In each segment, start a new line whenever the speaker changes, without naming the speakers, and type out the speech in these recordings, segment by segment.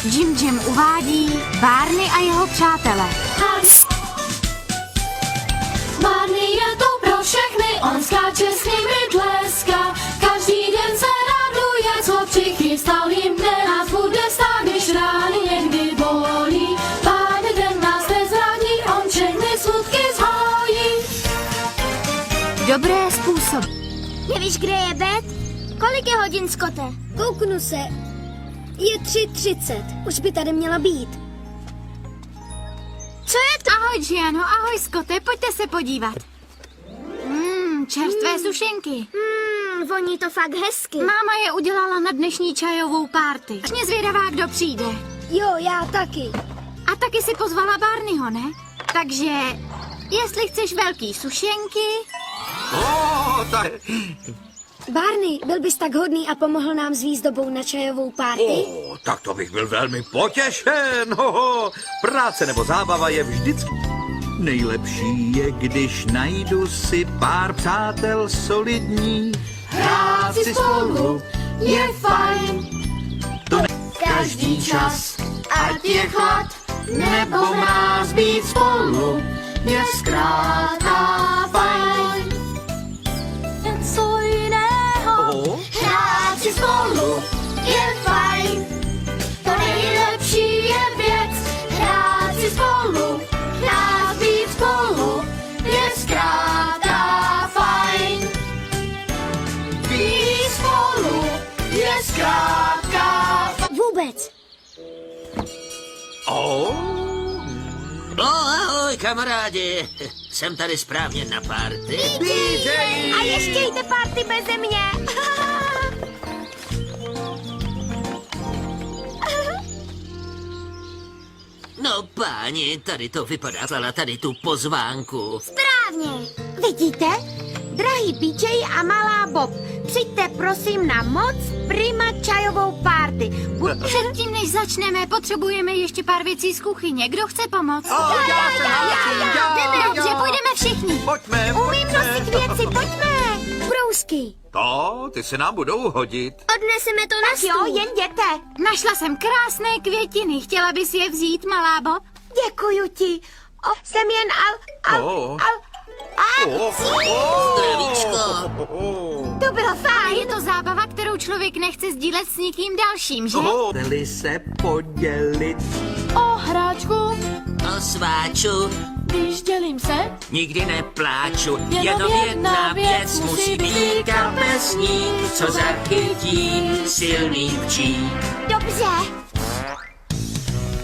Jim Jim uvádí Barney a jeho přátele.
Barney je to pro všechny, on skáče s nimi dleska. Každý den se raduje, co přichystal jim dne. Nás bude stát, když rány někdy bolí. Barney den nás nezradí, on všechny smutky zhojí.
Dobré způsoby.
Nevíš, kde je Bet? Kolik je hodin, Scotte? Kouknu se. Je 3:30. Už by tady měla být. Co je to?
Ahoj, Giano, ahoj, Scotte, pojďte se podívat. Čerstvé sušenky.
Voní to fakt hezky.
Máma je udělala na dnešní čajovou párty. Mě zvědavá, kdo přijde.
Jo, já taky.
A taky si pozvala Barneyho, ne? Takže, jestli chceš velký sušenky...
Barney, byl bys tak hodný a pomohl nám s výzdobou na čajovou párty?
Tak to bych byl velmi potěšen. Práce nebo zábava je vždycky. Nejlepší je, když najdu si pár přátel solidní.
Hrát si spolu je fajn.
To ne...
Každý čas, ať je chlad nebo mráz, být spolu je zkrátka fajn. Co jiného, hrát si spolu je fajn. To nejlepší je věc, hrát si spolu, hrát být spolu je zkrátka fajn. Být spolu je zkrátka fajn.
Vůbec.
Ahoj, kamarádi. Jsem tady správně na párty.
A ještě jde párty beze mě.
No, páni, tady to vypadá, ale tady tu pozvánku.
Správně.
Vidíte? Drahý BJ a malá Bob, přijďte prosím na moc prima čajovou párty. Předtím, než začneme, potřebujeme ještě pár věcí z kuchyně. Kdo chce pomoct? Dobře, půjdeme všichni.
Pojďme,
Umím nosit věci, pojďme. Brousky.
ty se nám budou hodit.
Odneseme to na stůl.
Jo, jen jděte. Našla jsem krásné květiny. Chtěla bys je vzít, malá Bob? Děkuju ti. Jsem jen
Zdravíčko.
To bylo fajn. Je to zábava, kterou člověk nechce sdílet s nikým dalším, že?
Chceli se podělit.
O hráčku,
O sváču,
když dělím se,
nikdy nepláču. Jenom jedna věc musí být kapesník, co zachytí silný včí.
Dobře.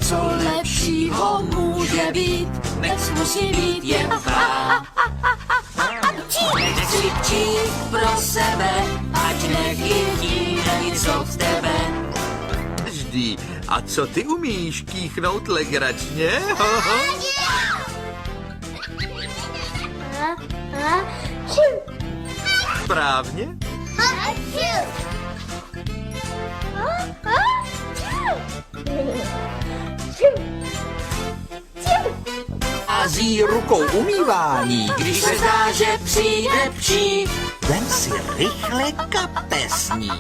co lepšího může být, než musí být jen fakt. Nekřičí pro sebe, ať nechytí nic od tebe.
Vždy. A co ty umíš kýchnout legračně? Správně?
Hází rukou umývání.
Když se zdá, že přijde pší,
Vem si rychle kapesní.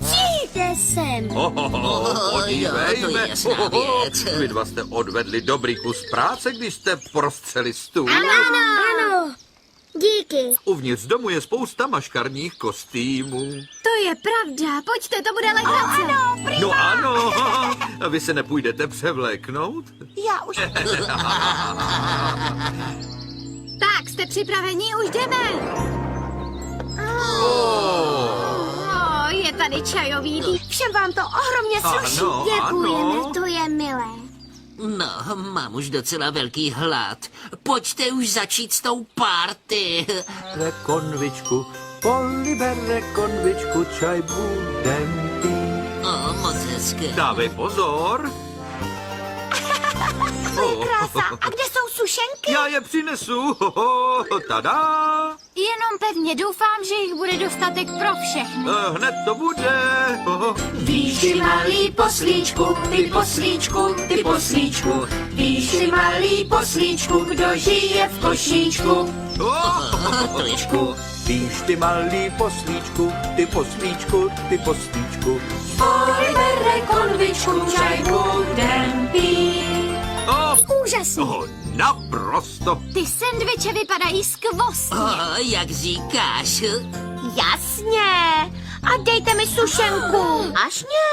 Přijďte sem.
jo, to je
Podívejme.
jasná věc.
Vy dva jste odvedli dobrý kus práce, když jste prostřeli stůl.
Ano. Díky.
Uvnitř domu je spousta maškarních kostýmů.
To je pravda. Pojďte, to bude legrace.
No ano, a vy se nepůjdete převléknout?
Já už... Tak, jste připraveni? Už jdeme. Je tady čajový dým. Všem vám to ohromně sluší.
Ano,
Děkujeme,
ano.
to je milé.
No, mám už docela velký hlad. Pojďte už začít s tou party.
Konvičku, polibere konvičku, čaj budem pít.
O, moc hezké.
Dávej pozor.
Krása. A kde jsou sušenky?
Já je přinesu. Tada.
Jenom pevně doufám, že jich bude dostatek pro všechny.
Hned to bude.
Víš ty malý poslíčku, ty poslíčku, ty poslíčku. Víš ty malý poslíčku, kdo žije v košíčku.
Trošku.
Víš ty malý poslíčku, ty poslíčku, ty poslíčku.
Polibere konvičku, čaj budem pít.
Úžasný.
Naprosto.
Ty sendviče vypadají skvostně.
Jak říkáš?
Jasně. A dejte mi sušenku. Ašně?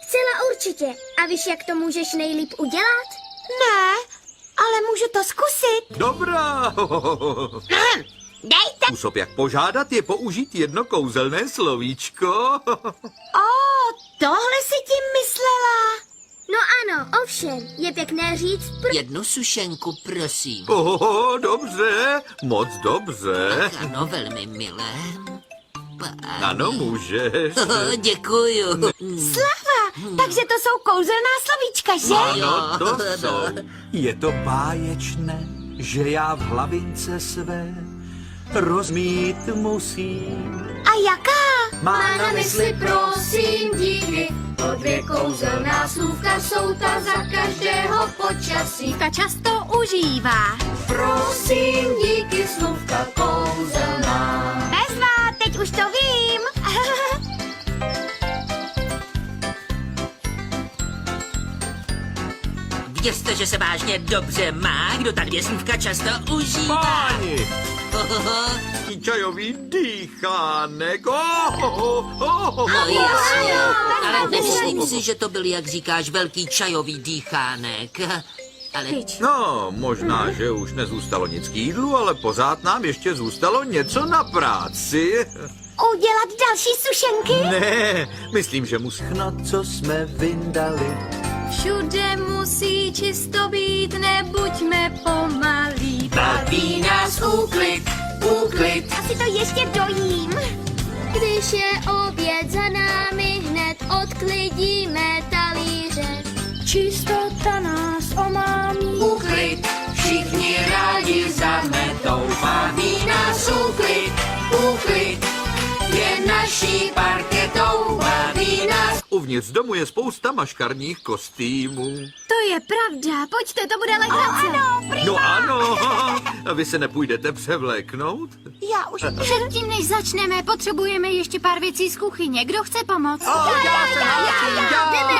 Zcela určitě. A víš, jak to můžeš nejlíp udělat?
Ne, ale můžu to zkusit.
Dobrá.
Dejte.
Způsob, jak požádat, je použít jedno kouzelné slovíčko.
Tohle si tím myslela.
No ano, ovšem. Je pěkné říct
Jednu sušenku, prosím.
Dobře, moc dobře.
Ano, velmi milé.
Ano, můžeš.
Děkuju.
Slava, takže to jsou kouzelná slovíčka, že?
Ano, to jsou.
Je to báječné, že já v hlavince své rozmít musím.
A jaká?
Má na mysli prosím díky, to dvě kouzelná slůvka jsou ta za každého počasí.
Ta často užívá.
Prosím díky, slůvka kouzelná.
Bezva, teď už to vím.
Věřte, že se vážně dobře má, kdo ta dvě slůvka často užívá.
Páni, čajový dýchánek.
Jasně, ale nemyslím si, že to byl, jak říkáš, velký čajový dýchánek. Ale
No, možná, že už nezůstalo nic k jídlu, ale pořád nám ještě zůstalo něco na práci.
Udělat další sušenky?
Ne, myslím, že musí.
No, co jsme vyndali,
Všude musí čisto být, nebuďme pomalí.
baví nás úklid, úklid.
Asi to ještě dojím.
Když je oběd za námi, hned odklidíme talíře.
Čistota nás omámí.
Úklid, všichni rádi zametou, baví nás úklid, úklid, je naší parketou, baví nás.
Uvnitř domu je spousta maškarních kostýmů.
To je pravda, pojďte, to bude legrace. Ano,
No ano, a vy se nepůjdete převléknout?
já už. Předtím, než začneme, potřebujeme ještě pár věcí z kuchyně. Kdo chce pomoct?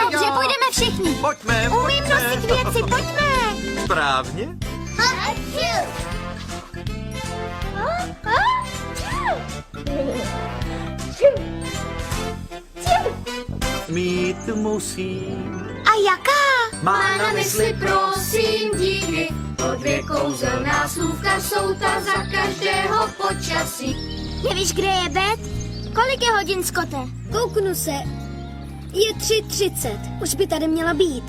Dobře, půjdeme všichni.
Pojďme,
Umím nosit věci, pojďme.
Správně.
mít musím.
A jaká?
Má na mysli prosím díky, to dvě kouzelná slůvka jsou ta za každého počasí.
Nevíš, kde je Bet? Kolik je hodin, Skote? Kouknu se. Je 3:30. Už by tady měla být.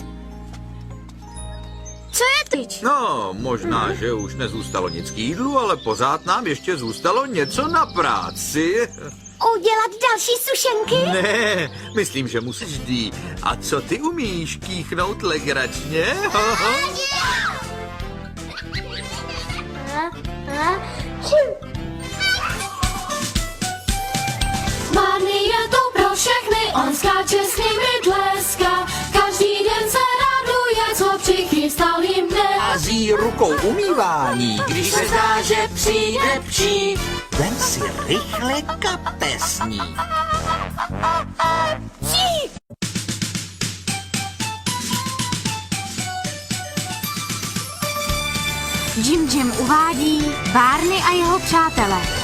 Co je teď?
No, možná, že už nezůstalo nic k jídlu, ale pořád nám ještě zůstalo něco na práci.
Udělat další sušenky?
Ne, myslím, že musíš vždy. A co ty umíš kýchnout legračně?
Marný je to pro všechny, on skáče s nimi dleska. Každý den se raduje, co přichystal jim dnes.
Hází rukou umývání,
Když se zdá, že přijde pří,
vem si rychle kapesní.
Jim uvádí Barney a jeho přátelé.